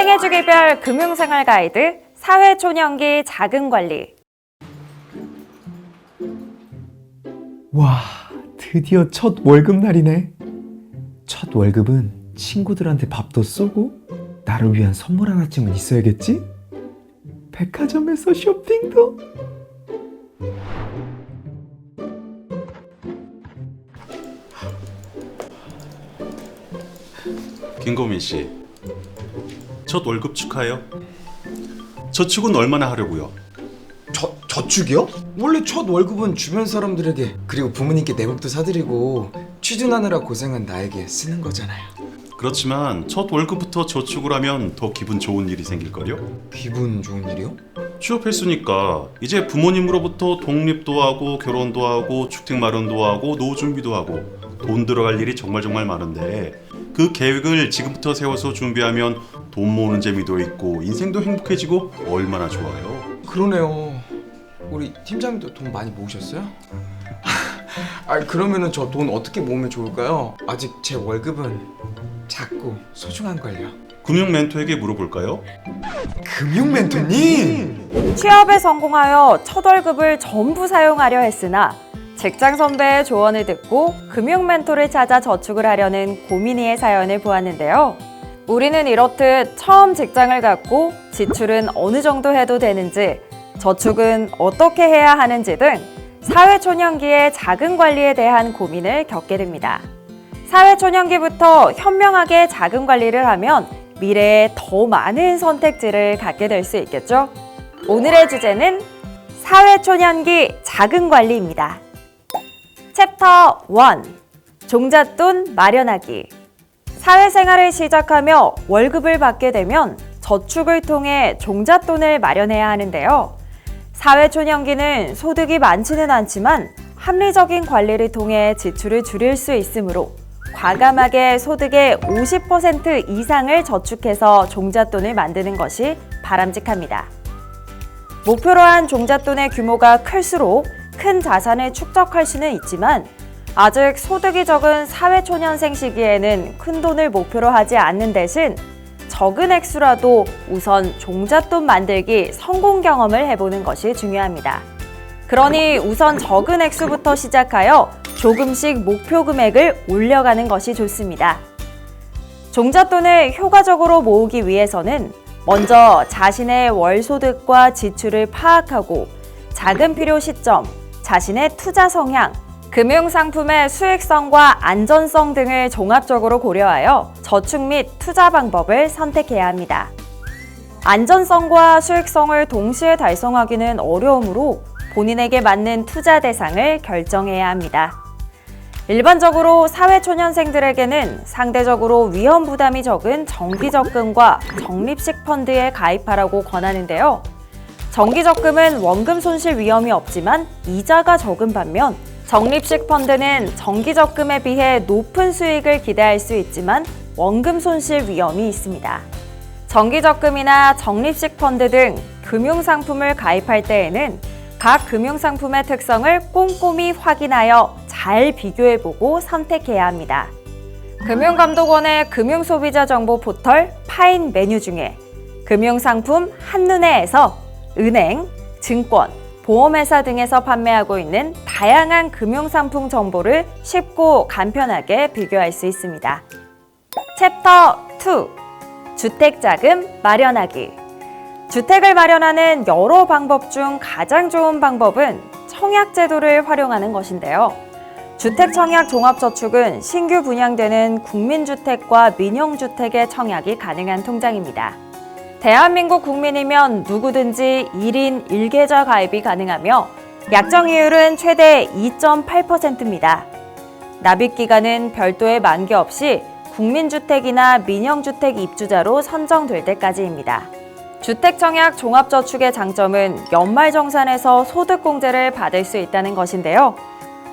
생애주기별 금융생활 가이드 사회초년기 자금관리. 와, 드디어 첫 월급날이네. 첫 월급은 친구들한테 밥도 쏘고 나를 위한 선물 하나쯤은 있어야겠지? 백화점에서 쇼핑도. 김고민 씨, 첫 월급 축하해요. 저축은 얼마나 하려고요? 저축이요? 원래 첫 월급은 주변 사람들에게 그리고 부모님께 내복도 사드리고 취준하느라 고생한 나에게 쓰는 거잖아요. 그렇지만 첫 월급부터 저축을 하면 더 기분 좋은 일이 생길걸요? 기분 좋은 일이요? 취업했으니까 이제 부모님으로부터 독립도 하고 결혼도 하고 주택 마련도 하고 노후 준비도 하고 돈 들어갈 일이 정말 많은데 그 계획을 지금부터 세워서 준비하면 돈 모으는 재미도 있고 인생도 행복해지고 얼마나 좋아요. 그러네요. 우리 팀장님도 돈 많이 모으셨어요? 그러면은 저 돈 어떻게 모으면 좋을까요? 아직 제 월급은 작고 소중한걸요. 금융 멘토에게 물어볼까요? 금융 멘토님! 취업에 성공하여 첫 월급을 전부 사용하려 했으나 직장 선배의 조언을 듣고 금융 멘토를 찾아 저축을 하려는 고민이의 사연을 보았는데요. 우리는 이렇듯 처음 직장을 갖고 지출은 어느 정도 해도 되는지, 저축은 어떻게 해야 하는지 등 사회초년기의 자금관리에 대한 고민을 겪게 됩니다. 사회초년기부터 현명하게 자금관리를 하면 미래에 더 많은 선택지를 갖게 될 수 있겠죠? 오늘의 주제는 사회초년기 자금관리입니다. 챕터 1. 종잣돈 마련하기. 사회생활을 시작하며 월급을 받게 되면 저축을 통해 종잣돈을 마련해야 하는데요. 사회초년기는 소득이 많지는 않지만 합리적인 관리를 통해 지출을 줄일 수 있으므로 과감하게 소득의 50% 이상을 저축해서 종잣돈을 만드는 것이 바람직합니다. 목표로 한 종잣돈의 규모가 클수록 큰 자산을 축적할 수는 있지만 아직 소득이 적은 사회초년생 시기에는 큰 돈을 목표로 하지 않는 대신 적은 액수라도 우선 종잣돈 만들기 성공 경험을 해보는 것이 중요합니다. 그러니 우선 적은 액수부터 시작하여 조금씩 목표 금액을 올려가는 것이 좋습니다. 종잣돈을 효과적으로 모으기 위해서는 먼저 자신의 월 소득과 지출을 파악하고 자금 필요 시점, 자신의 투자 성향, 금융상품의 수익성과 안전성 등을 종합적으로 고려하여 저축 및 투자 방법을 선택해야 합니다. 안전성과 수익성을 동시에 달성하기는 어려우므로 본인에게 맞는 투자 대상을 결정해야 합니다. 일반적으로 사회초년생들에게는 상대적으로 위험 부담이 적은 정기적금과 적립식 펀드에 가입하라고 권하는데요. 정기적금은 원금 손실 위험이 없지만 이자가 적은 반면 적립식 펀드는 정기적금에 비해 높은 수익을 기대할 수 있지만 원금 손실 위험이 있습니다. 정기적금이나 적립식 펀드 등 금융상품을 가입할 때에는 각 금융상품의 특성을 꼼꼼히 확인하여 잘 비교해보고 선택해야 합니다. 금융감독원의 금융소비자 정보 포털 파인 메뉴 중에 금융상품 한눈에에서 은행, 증권, 보험회사 등에서 판매하고 있는 다양한 금융상품 정보를 쉽고 간편하게 비교할 수 있습니다. 챕터 2. 주택자금 마련하기. 주택을 마련하는 여러 방법 중 가장 좋은 방법은 청약제도를 활용하는 것인데요. 주택청약종합저축은 신규 분양되는 국민주택과 민영주택의 청약이 가능한 통장입니다. 대한민국 국민이면 누구든지 1인 1계좌 가입이 가능하며 약정이율은 최대 2.8%입니다. 납입기간은 별도의 만기 없이 국민주택이나 민영주택 입주자로 선정될 때까지입니다. 주택청약 종합저축의 장점은 연말정산에서 소득공제를 받을 수 있다는 것인데요.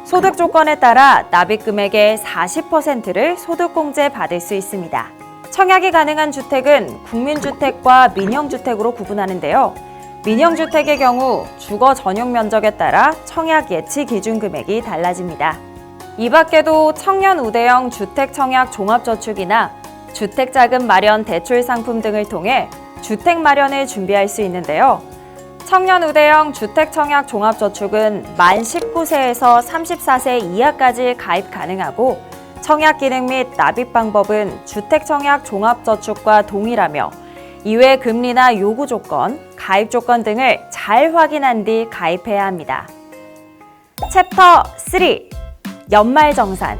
소득 조건에 따라 납입금액의 40%를 소득공제 받을 수 있습니다. 청약이 가능한 주택은 국민주택과 민영주택으로 구분하는데요. 민영주택의 경우 주거 전용 면적에 따라 청약 예치 기준 금액이 달라집니다. 이 밖에도 청년 우대형 주택청약 종합저축이나 주택자금 마련 대출 상품 등을 통해 주택 마련을 준비할 수 있는데요. 청년 우대형 주택청약 종합저축은 만 19세에서 34세 이하까지 가입 가능하고 청약 기능 및 납입 방법은 주택청약 종합저축과 동일하며 이외 금리나 요구 조건, 가입 조건 등을 잘 확인한 뒤 가입해야 합니다. 챕터 3. 연말정산.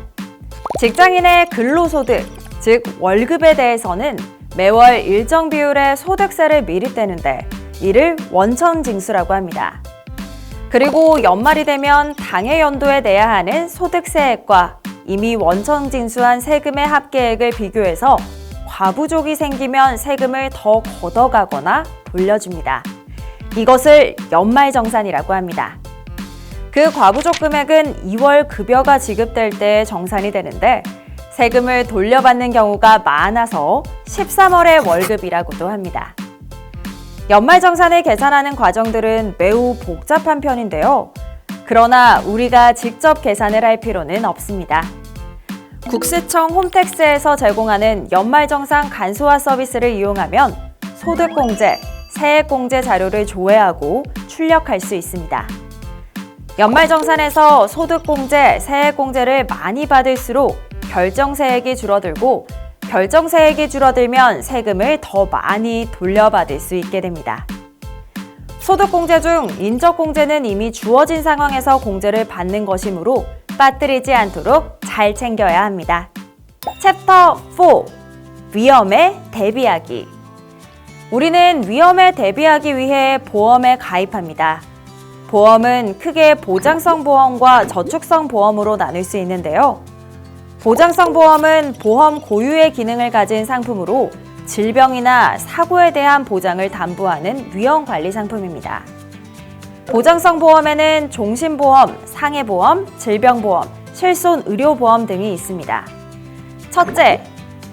직장인의 근로소득, 즉 월급에 대해서는 매월 일정 비율의 소득세를 미리 떼는데 이를 원천징수라고 합니다. 그리고 연말이 되면 당해 연도에 내야 하는 소득세액과 이미 원천징수한 세금의 합계액을 비교해서 과부족이 생기면 세금을 더 걷어가거나 돌려줍니다. 이것을 연말정산이라고 합니다. 그 과부족 금액은 2월 급여가 지급될 때 정산이 되는데 세금을 돌려받는 경우가 많아서 13월의 월급이라고도 합니다. 연말정산을 계산하는 과정들은 매우 복잡한 편인데요. 그러나 우리가 직접 계산을 할 필요는 없습니다. 국세청 홈택스에서 제공하는 연말정산 간소화 서비스를 이용하면 소득공제, 세액공제 자료를 조회하고 출력할 수 있습니다. 연말정산에서 소득공제, 세액공제를 많이 받을수록 결정세액이 줄어들고 결정세액이 줄어들면 세금을 더 많이 돌려받을 수 있게 됩니다. 소득공제 중 인적공제는 이미 주어진 상황에서 공제를 받는 것이므로 빠뜨리지 않도록 잘 챙겨야 합니다. 챕터 4. 위험에 대비하기. 우리는 위험에 대비하기 위해 보험에 가입합니다. 보험은 크게 보장성 보험과 저축성 보험으로 나눌 수 있는데요. 보장성 보험은 보험 고유의 기능을 가진 상품으로 질병이나 사고에 대한 보장을 담보하는 위험관리 상품입니다. 보장성 보험에는 종신보험, 상해보험, 질병보험, 실손의료보험 등이 있습니다. 첫째,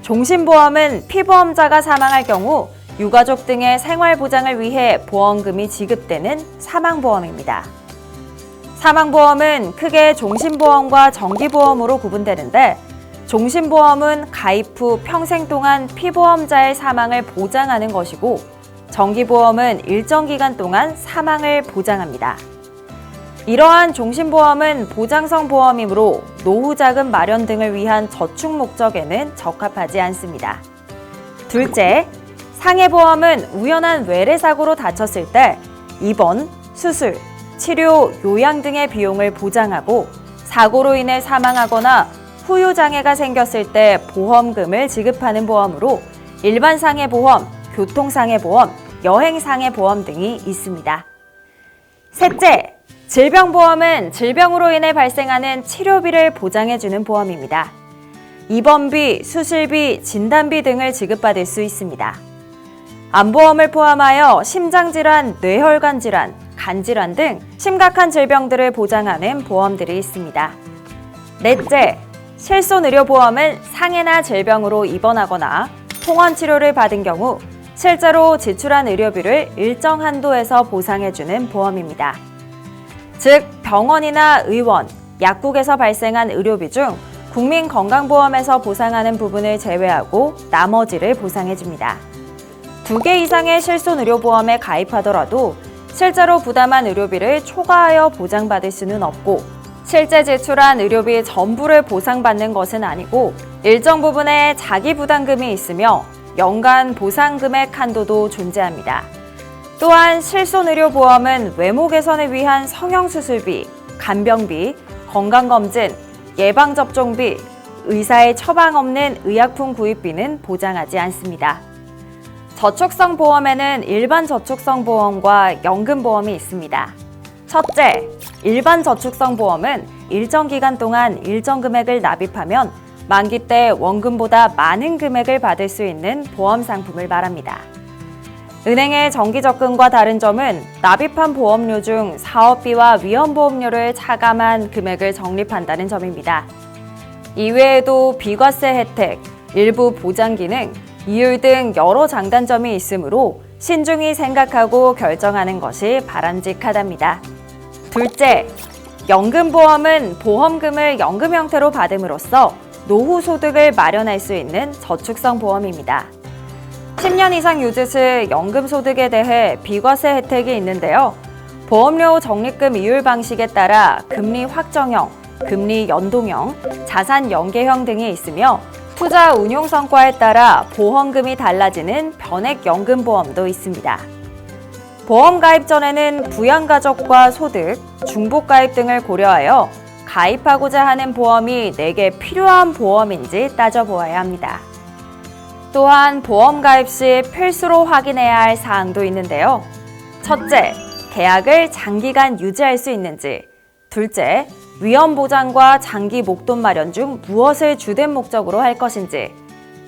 종신보험은 피보험자가 사망할 경우 유가족 등의 생활보장을 위해 보험금이 지급되는 사망보험입니다. 사망보험은 크게 종신보험과 정기보험으로 구분되는데 종신보험은 가입 후 평생 동안 피보험자의 사망을 보장하는 것이고 정기보험은 일정 기간 동안 사망을 보장합니다. 이러한 종신보험은 보장성 보험이므로 노후자금 마련 등을 위한 저축 목적에는 적합하지 않습니다. 둘째, 상해보험은 우연한 외래사고로 다쳤을 때 입원, 수술, 치료, 요양 등의 비용을 보장하고 사고로 인해 사망하거나 후유장애가 생겼을 때 보험금을 지급하는 보험으로 일반상해보험, 교통상해보험, 여행상해보험 등이 있습니다. 셋째, 질병보험은 질병으로 인해 발생하는 치료비를 보장해주는 보험입니다. 입원비, 수술비, 진단비 등을 지급받을 수 있습니다. 암보험을 포함하여 심장질환, 뇌혈관 질환, 간질환 등 심각한 질병들을 보장하는 보험들이 있습니다. 넷째, 실손의료보험은 상해나 질병으로 입원하거나 통원치료를 받은 경우 실제로 지출한 의료비를 일정 한도에서 보상해주는 보험입니다. 즉, 병원이나 의원, 약국에서 발생한 의료비 중 국민건강보험에서 보상하는 부분을 제외하고 나머지를 보상해줍니다. 2개 이상의 실손의료보험에 가입하더라도 실제로 부담한 의료비를 초과하여 보장받을 수는 없고 실제 지출한 의료비 전부를 보상받는 것은 아니고 일정 부분의 자기부담금이 있으며 연간 보상금액 한도도 존재합니다. 또한 실손의료보험은 외모 개선을 위한 성형수술비, 간병비, 건강검진, 예방접종비, 의사의 처방 없는 의약품 구입비는 보장하지 않습니다. 저축성 보험에는 일반 저축성 보험과 연금보험이 있습니다. 첫째, 일반 저축성 보험은 일정 기간 동안 일정 금액을 납입하면 만기 때 원금보다 많은 금액을 받을 수 있는 보험 상품을 말합니다. 은행의 정기적금과 다른 점은 납입한 보험료 중 사업비와 위험보험료를 차감한 금액을 적립한다는 점입니다. 이외에도 비과세 혜택, 일부 보장 기능, 이율 등 여러 장단점이 있으므로 신중히 생각하고 결정하는 것이 바람직하답니다. 둘째, 연금보험은 보험금을 연금 형태로 받음으로써 노후 소득을 마련할 수 있는 저축성 보험입니다. 10년 이상 유지 시 연금 소득에 대해 비과세 혜택이 있는데요. 보험료 적립금 이율 방식에 따라 금리 확정형, 금리 연동형, 자산 연계형 등이 있으며 투자 운용 성과에 따라 보험금이 달라지는 변액연금보험도 있습니다. 보험 가입 전에는 부양가족과 소득, 중복가입 등을 고려하여 가입하고자 하는 보험이 내게 필요한 보험인지 따져보아야 합니다. 또한 보험 가입 시 필수로 확인해야 할 사항도 있는데요. 첫째, 계약을 장기간 유지할 수 있는지. 둘째, 위험 보장과 장기 목돈 마련 중 무엇을 주된 목적으로 할 것인지.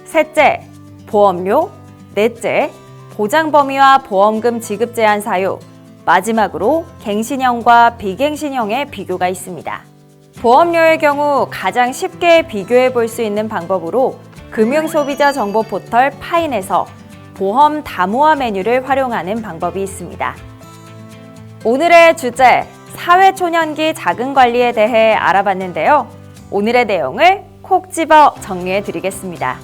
셋째, 보험료. 넷째, 보장 범위와 보험금 지급 제한 사유. 마지막으로 갱신형과 비갱신형의 비교가 있습니다. 보험료의 경우 가장 쉽게 비교해 볼 수 있는 방법으로 금융소비자 정보 포털 파인에서 보험 다모아 메뉴를 활용하는 방법이 있습니다. 오늘의 주제, 사회초년기 자금관리에 대해 알아봤는데요. 오늘의 내용을 콕 집어 정리해 드리겠습니다.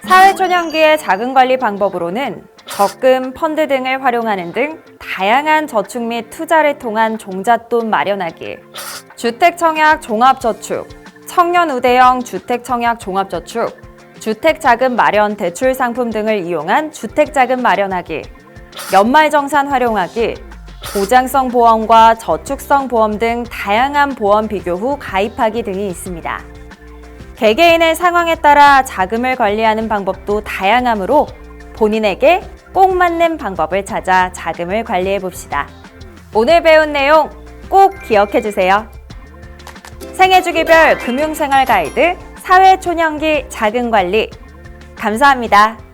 사회초년기의 자금관리 방법으로는 적금, 펀드 등을 활용하는 등 다양한 저축 및 투자를 통한 종잣돈 마련하기, 주택청약 종합저축, 청년우대형 주택청약 종합저축, 주택자금 마련 대출 상품 등을 이용한 주택자금 마련하기, 연말정산 활용하기, 보장성 보험과 저축성 보험 등 다양한 보험 비교 후 가입하기 등이 있습니다. 개개인의 상황에 따라 자금을 관리하는 방법도 다양하므로 본인에게 꼭 맞는 방법을 찾아 자금을 관리해 봅시다. 오늘 배운 내용 꼭 기억해 주세요. 생애주기별 금융생활 가이드 사회초년기 자금관리. 감사합니다.